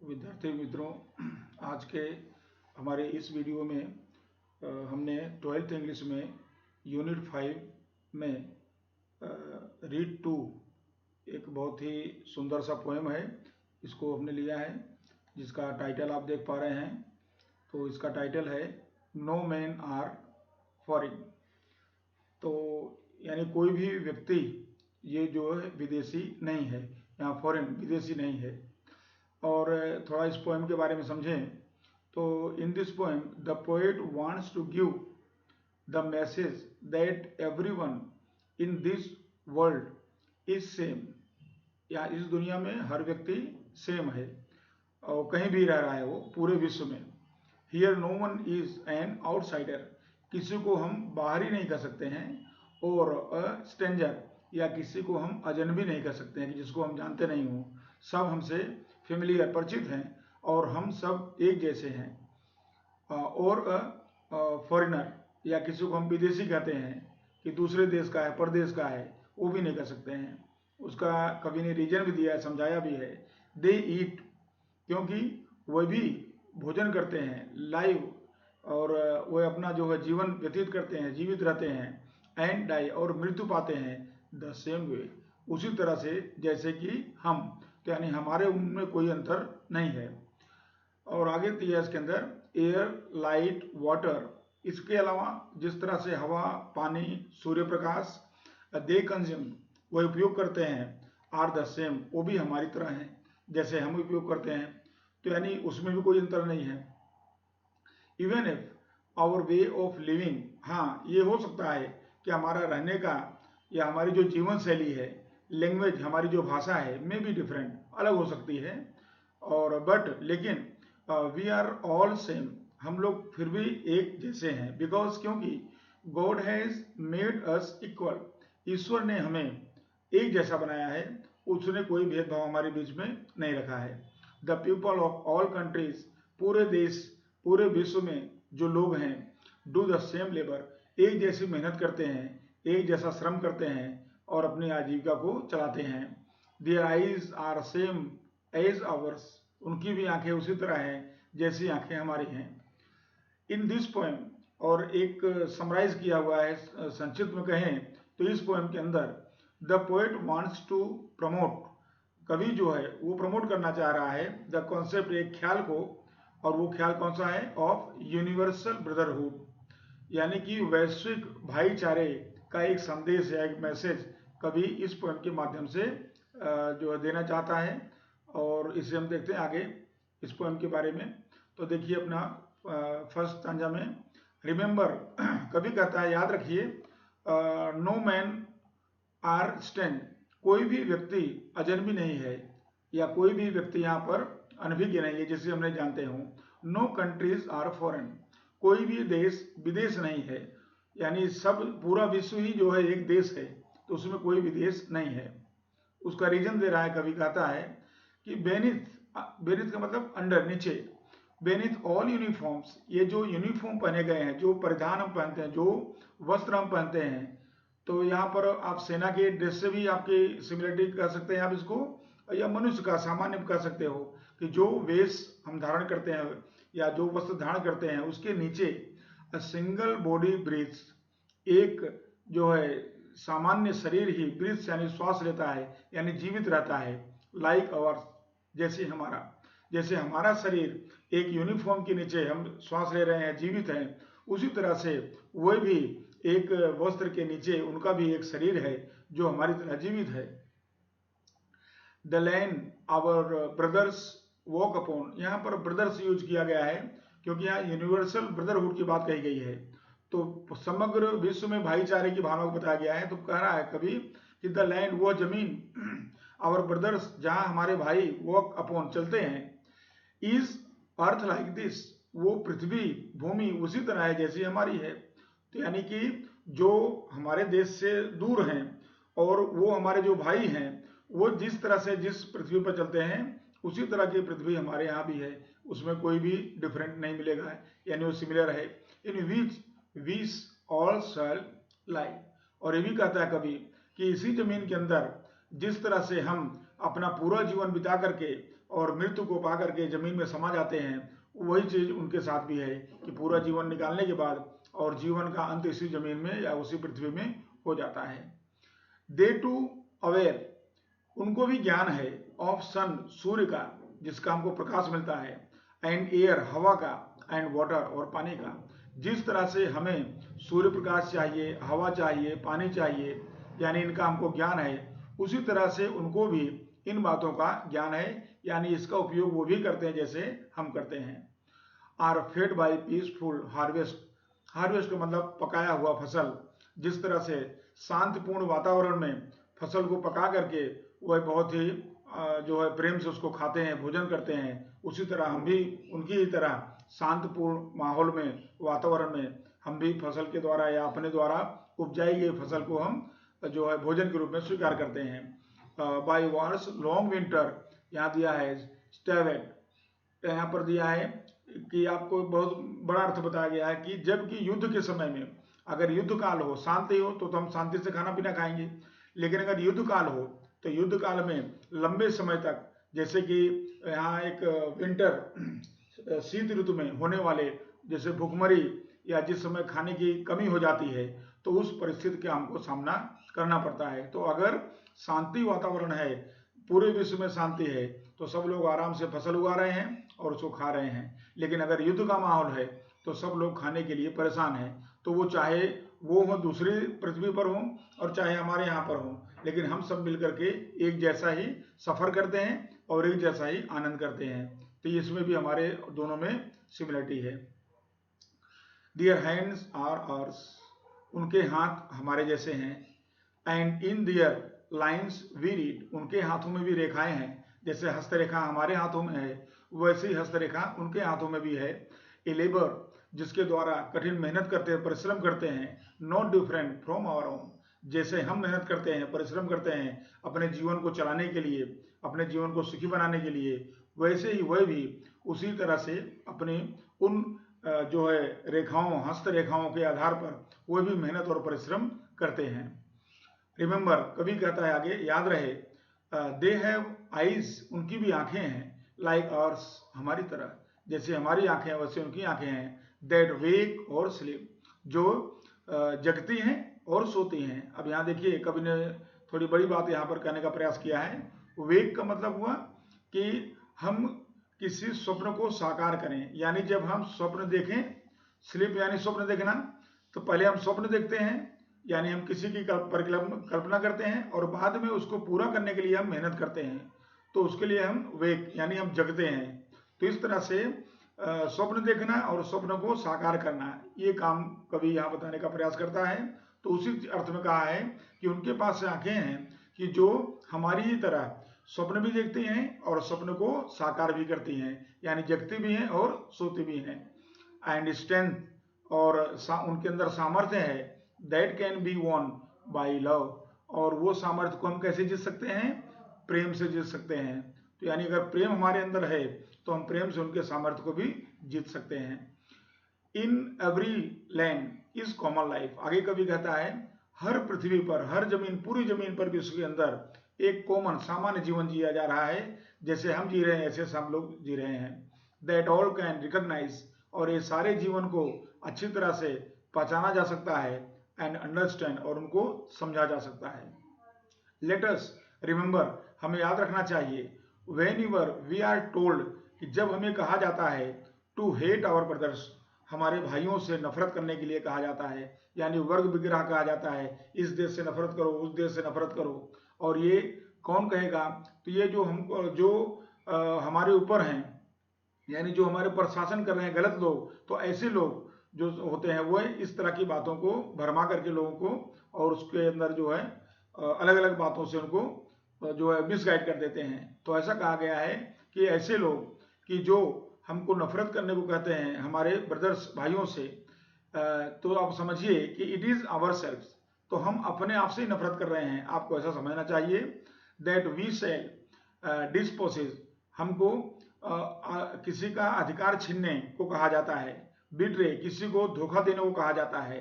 विद्यार्थी मित्रों, आज के हमारे इस वीडियो में हमने 12th इंग्लिश में यूनिट 5 में रीड टू एक बहुत ही सुंदर सा पोएम है, इसको हमने लिया है, जिसका टाइटल आप देख पा रहे हैं। तो इसका टाइटल है नो मैन आर फॉरेन। तो यानी कोई भी व्यक्ति ये जो है विदेशी नहीं है, यहाँ फॉरेन विदेशी नहीं है। और थोड़ा इस पोएम के बारे में समझें तो in this poem the poet wants to give the message that everyone in this world is same. या इस दुनिया में हर व्यक्ति सेम है और कहीं भी रह रहा है वो पूरे विश्व में। Here no one is an outsider, किसी को हम बाहर ही नहीं कर सकते हैं, और अ स्ट्रेंजर, या किसी को हम अजनबी नहीं कर सकते हैं कि जिसको हम जानते नहीं हों। सब हमसे फेमिलियर परिचित हैं और हम सब एक जैसे हैं। और फॉरेनर, या किसी को हम विदेशी कहते हैं कि दूसरे देश का है, परदेश का है, वो भी नहीं कर सकते हैं। उसका कवि ने रीजन भी दिया है, समझाया भी है। दे ईट, क्योंकि वह भी भोजन करते हैं, लाइव, और वह अपना जो है जीवन व्यतीत करते हैं, जीवित रहते हैं। एंड डाई, और मृत्यु पाते हैं। द सेम वे, उसी तरह से जैसे कि हम। तो यानी हमारे उनमें कोई अंतर नहीं है। और आगे दिया इसके अंदर एयर, लाइट, वाटर, इसके अलावा जिस तरह से हवा, पानी, सूर्य प्रकाश दे कंज्यूम, वह उपयोग करते हैं, आर द सेम, वो भी हमारी तरह हैं जैसे हम उपयोग करते हैं। तो यानी उसमें भी कोई अंतर नहीं है। Even if our way of living, हाँ ये हो सकता है कि हमारा रहने का या हमारी जो जीवन शैली है, लैंग्वेज, हमारी जो भाषा है, मे बी डिफरेंट, अलग हो सकती है। और बट लेकिन वी आर ऑल सेम, हम लोग फिर भी एक जैसे हैं। बिकॉज, क्योंकि God has made us equal, ईश्वर ने हमें एक जैसा बनाया है, उसने कोई भेदभाव हमारे बीच में नहीं रखा है। The people of all countries, पूरे देश, पूरे विश्व में जो लोग हैं, डू द सेम लेबर, एक जैसी मेहनत करते हैं, एक जैसा श्रम करते हैं और अपनी आजीविका को चलाते हैं। Their eyes are same as ours, उनकी भी आंखें उसी तरह हैं जैसी आंखें हमारी हैं। इन दिस पोएम, और एक समराइज किया हुआ है, संक्षिप्त में कहें तो इस पोएम के अंदर the poet wants to promote, कवि जो है वो प्रमोट करना चाह रहा है द कॉन्सेप्ट, एक ख्याल को, और वो ख्याल कौन सा है, ऑफ यूनिवर्सल ब्रदरहुड, यानी कि वैश्विक भाईचारे का एक संदेश या एक मैसेज कवि इस पोएम के माध्यम से जो है देना चाहता है। और इसे हम देखते हैं आगे इस पोएम के बारे में। तो देखिए अपना फर्स्ट स्टैंजा में रिमेंबर, कवि कहता है याद रखिए, नो मैन आर स्टैंड, कोई भी व्यक्ति अजनबी नहीं है, या कोई भी व्यक्ति यहाँ पर अनभिज्ञ नहीं है जिसे हमने जानते हो। नो कंट्रीज आर फॉरेन, कोई भी देश विदेश नहीं है, यानी सब पूरा विश्व ही जो है एक देश है, तो उसमें कोई विदेश नहीं है। उसका रीजन दे रहा है, कवि कहता है कि बेनिथ, बेनिथ का मतलब अंडर, नीचे, बेनिथ ऑल यूनिफॉर्म्स, ये जो यूनिफॉर्म पहने गए हैं, जो परिधान हम पहनते हैं, जो वस्त्र हम पहनते हैं, तो यहाँ पर आप सेना के ड्रेस से भी आपकी सिमिलरिटी कर सकते हैं आप इसको, या मनुष्य का सामान्य कह सकते हो कि जो वेश हम धारण करते हैं या जो वस्त्र धारण करते हैं, उसके नीचे अ सिंगल बॉडी ब्रीथ्स, एक जो है सामान्य शरीर ही ब्रीथ्स यानी श्वास लेता है, यानी जीवित रहता है। लाइक अवर्स, जैसे हमारा शरीर एक यूनिफॉर्म के नीचे हम श्वास ले रहे हैं, जीवित हैं, उसी तरह से वह भी एक वस्त्र के नीचे उनका भी एक शरीर है जो हमारी तरह जीवित है। The land our brothers walk upon, यहाँ पर ब्रदर्स यूज किया गया है क्योंकि यहाँ यूनिवर्सल ब्रदरहुड की बात कही गई है, तो समग्र विश्व में भाईचारे की भावना को बताया गया है। तो कह रहा है कभी कि द लैंड, वो जमीन, आवर ब्रदर्स, जहाँ हमारे भाई वॉक अपॉन चलते हैं, इज अर्थ लाइक दिस, वो पृथ्वी, भूमि उसी तरह है जैसी हमारी है। तो यानी कि जो हमारे देश से दूर हैं और वो हमारे जो भाई हैं, वो जिस तरह से जिस पृथ्वी पर चलते हैं उसी तरह की पृथ्वी हमारे यहाँ भी है, उसमें कोई भी डिफरेंट नहीं मिलेगा, यानी वो सिमिलर है। इन विच वी ऑल शैल लाई, और ये भी कहता है कभी कि इसी जमीन के अंदर जिस तरह से हम अपना पूरा जीवन बिता करके और मृत्यु को पा करके जमीन में समा जाते हैं, वही चीज उनके साथ भी है कि पूरा जीवन निकालने के बाद और जीवन का अंत इसी जमीन में या उसी पृथ्वी में हो जाता है। दे टू अवेयर, उनको भी ज्ञान है, ऑफ सन, सूर्य का जिसका हमको प्रकाश मिलता है, एंड एयर, हवा का, एंड वाटर, और पानी का। जिस तरह से हमें सूर्य प्रकाश चाहिए, हवा चाहिए, पानी चाहिए, यानी इनका हमको ज्ञान है, उसी तरह से उनको भी इन बातों का ज्ञान है, यानी इसका उपयोग वो भी करते हैं जैसे हम करते हैं। Are fed by peaceful harvest, harvest का मतलब पकाया हुआ फसल। जिस तरह से शांतिपूर्ण वातावरण में फसल को पका करके वह बहुत ही जो है प्रेम से उसको खाते हैं, भोजन करते हैं, उसी तरह हम भी उनकी ही तरह शांतिपूर्ण माहौल में, वातावरण में हम भी फसल के द्वारा या अपने द्वारा उपजाई गई फसल को हम जो है भोजन के रूप में स्वीकार करते हैं। बाई वार्स लॉन्ग विंटर, यहाँ दिया है स्टेवेट, यहाँ पर दिया है कि आपको बहुत बड़ा अर्थ बताया गया है कि जबकि युद्ध के समय में, अगर युद्ध काल हो, शांति हो, तो हम शांति से खाना पीना खाएंगे, लेकिन अगर युद्ध काल हो तो युद्ध काल में लंबे समय तक, जैसे कि यहाँ एक विंटर शीत ऋतु में होने वाले जैसे भुखमरी या जिस समय खाने की कमी हो जाती है, तो उस परिस्थिति का हमको सामना करना पड़ता है। तो अगर शांति वातावरण है, पूरे विश्व में शांति है, तो सब लोग आराम से फसल उगा रहे हैं और उसको खा रहे हैं। लेकिन अगर युद्ध का माहौल है तो सब लोग खाने के लिए परेशान हैं, तो वो चाहे वो हो दूसरी पृथ्वी पर हो और चाहे हमारे यहाँ पर हो, लेकिन हम सब मिलकर के एक जैसा ही सफर करते हैं और एक जैसा ही आनंद करते हैं। तो इसमें भी हमारे दोनों में सिमिलरिटी है। देयर हैंड्स आर आवर्स, उनके हाथ हमारे जैसे हैं, and in their lines we read, उनके हाथों में भी रेखाएं हैं, जैसे हस्तरेखा हमारे हाथों में है वैसे ही हस्तरेखा उनके हाथों में भी है। ए लेबर, जिसके द्वारा कठिन मेहनत करते हैं, परिश्रम करते हैं, not different from our own, जैसे हम मेहनत करते हैं, परिश्रम करते हैं अपने जीवन को चलाने के लिए, अपने जीवन को सुखी बनाने के लिए, वैसे ही वह भी उसी तरह से अपनी उन जो है रेखाओं, हस्तरेखाओं के आधार पर वह भी मेहनत और परिश्रम करते हैं। रिमेंबर, कभी कहता है आगे, याद रहे, दे हैव आईज, उनकी भी आंखें हैं, लाइक आवर्स, हमारी तरह, जैसे हमारी आंखें हैं वैसे उनकी आंखें हैं। दैट वेक और स्लीप, जो जगती हैं और सोती हैं। अब यहाँ देखिए कवि ने थोड़ी बड़ी बात यहाँ पर कहने का प्रयास किया है। वेक का मतलब हुआ कि हम किसी स्वप्न को साकार करें, यानी जब हम स्वप्न देखें, स्लीप यानी स्वप्न देखना, तो पहले हम स्वप्न देखते हैं, यानी हम किसी की कल्पना करते हैं और बाद में उसको पूरा करने के लिए हम मेहनत करते हैं, तो उसके लिए हम वेक यानी हम जगते हैं। तो इस तरह से स्वप्न देखना और स्वप्न को साकार करना, ये काम कवि यहाँ बताने का प्रयास करता है। तो उसी अर्थ में कहा है कि उनके पास आंखें हैं कि जो हमारी ही तरह स्वप्न भी देखती हैं और स्वप्न को साकार भी करती हैं, यानी जगती भी हैं और सोती भी हैं। एंड स्ट्रेंथ, और उनके अंदर सामर्थ्य है, that can be won by love, और वो सामर्थ्य को हम कैसे जीत सकते हैं, प्रेम से जीत सकते हैं। तो यानी अगर प्रेम हमारे अंदर है तो हम प्रेम से उनके सामर्थ्य को भी जीत सकते हैं। In every land is common life, आगे कभी कहता है हर पृथ्वी पर, हर जमीन, पूरी जमीन पर, विश्व के अंदर एक कॉमन सामान्य जीवन जिया जा रहा है, जैसे हम जी रहे हैं ऐसे सब लोग जी रहे हैं। दैट ऑल कैन रिकॉग्नाइज, और ये सारे जीवन को अच्छी तरह से पहचाना जा सकता है, एंड अंडरस्टैंड, और उनको समझा जा सकता है। लेट अस रिमेंबर, हमें याद रखना चाहिए, whenever we are told, कि जब हमें कहा जाता है टू हेट आवर ब्रदर्स, हमारे भाइयों से नफरत करने के लिए कहा जाता है, यानी वर्ग विग्रह कहा जाता है, इस देश से नफरत करो, उस देश से नफरत करो, और ये कौन कहेगा, तो ये जो हमको जो हमारे ऊपर हैं, यानी जो हमारे ऊपर शासन कर रहे हैं गलत लोग, तो ऐसे लोग जो होते हैं वो इस तरह की बातों को भरमा करके लोगों को, और उसके अंदर जो है अलग अलग बातों से उनको जो है मिसगाइड कर देते हैं। तो ऐसा कहा गया है कि ऐसे लोग कि जो हमको नफरत करने को कहते हैं हमारे ब्रदर्स, भाइयों से, तो आप समझिए कि इट इज आवर सेल्फ, तो हम अपने आप से ही नफरत कर रहे हैं, आपको ऐसा समझना चाहिए। दैट वी सेल डिस्पोसेस, हमको किसी का अधिकार छीनने को कहा जाता है। बिट्रे, किसी को धोखा देने को कहा जाता है।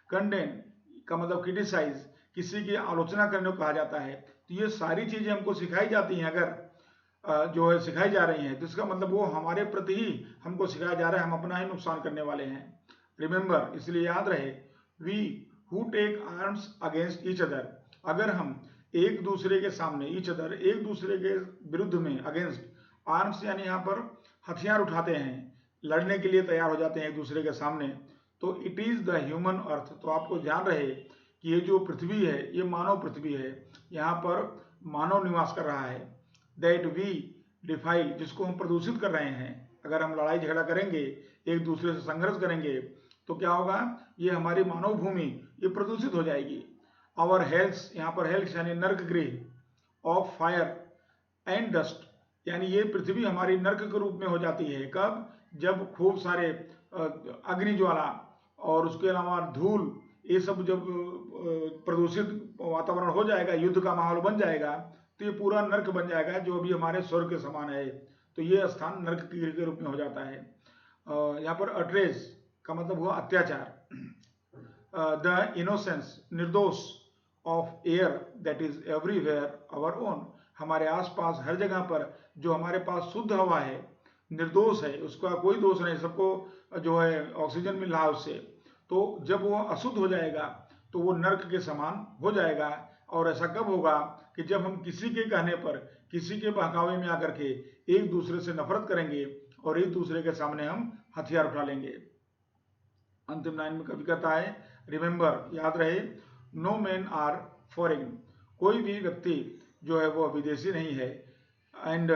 कंडेन का मतलब क्रिटिसाइज, किसी की आलोचना करने को कहा जाता है। तो ये सारी चीजें हमको सिखाई जाती हैं अगर जो है सिखाई जा रही हैं, तो इसका मतलब वो हमारे प्रति ही हमको सिखाया जा रहा है, हम अपना ही नुकसान करने वाले हैं। रिमेंबर, इसलिए याद रहे, we who take arms against each other, अगर हम एक दूसरे के सामने, ईच अदर एक दूसरे के विरुद्ध में, अगेंस्ट आर्म्स यानी यहाँ पर हथियार उठाते हैं, लड़ने के लिए तैयार हो जाते हैं एक दूसरे के सामने, तो इट इज द ह्यूमन अर्थ। तो आपको ध्यान रहे कि ये जो पृथ्वी है ये मानव पृथ्वी है, यहाँ पर मानव निवास कर रहा है। दैट वी डिफाइल, जिसको हम प्रदूषित कर रहे हैं। अगर हम लड़ाई झगड़ा करेंगे, एक दूसरे से संघर्ष करेंगे, तो क्या होगा, ये हमारी मानव भूमि ये प्रदूषित हो जाएगी। आवर हेल्थ, यहाँ पर हेल्थ यानी नर्क गृह, ऑफ फायर एंड डस्ट, यानी ये पृथ्वी हमारी नर्क के रूप में हो जाती है। कब, जब खूब सारे अग्नि ज्वाला और उसके अलावा धूल, ये सब जब प्रदूषित वातावरण हो जाएगा, युद्ध का माहौल बन जाएगा, तो ये पूरा नर्क बन जाएगा, जो अभी हमारे स्वर्ग के समान है। तो ये स्थान नर्क के रूप में हो जाता है। यहाँ पर अट्रेज का मतलब हुआ अत्याचार। द इनोसेंस, निर्दोष, of air that is everywhere our own, हमारे आसपास हर जगह पर जो हमारे पास शुद्ध हवा है, निर्दोष है, उसका कोई दोष नहीं, सबको जो है ऑक्सीजन मिल रहा है उससे। तो जब वो अशुद्ध हो जाएगा तो वो नर्क के समान हो जाएगा। और ऐसा कब होगा कि जब हम किसी के कहने पर, किसी के बहकावे में आकर के एक दूसरे से नफरत करेंगे और एक दूसरे के सामने हम हथियार उठा लेंगे। अंतिम लाइन में कवि कहता है, रिमेंबर, याद रहे, नो मैन आर फॉरेन, कोई भी व्यक्ति जो है वो विदेशी नहीं है। एंड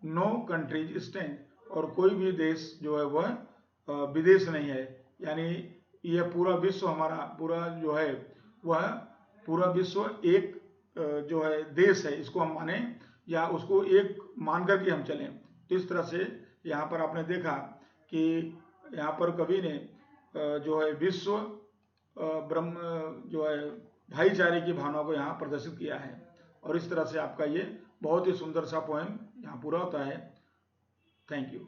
नो कंट्रीज स्टैंड, और कोई भी देश जो है वह विदेश नहीं है। यानी यह पूरा विश्व, हमारा पूरा जो है वह पूरा विश्व एक जो है देश है, इसको हम माने या उसको एक मान करके हम चलें। तो इस तरह से यहाँ पर आपने देखा कि यहाँ पर कवि ने जो है विश्व ब्रह्म जो है भाईचारे की भावना को यहाँ प्रदर्शित किया है। और इस तरह से आपका ये बहुत ही सुंदर सा पोएम यहाँ पूरा होता है। Thank you.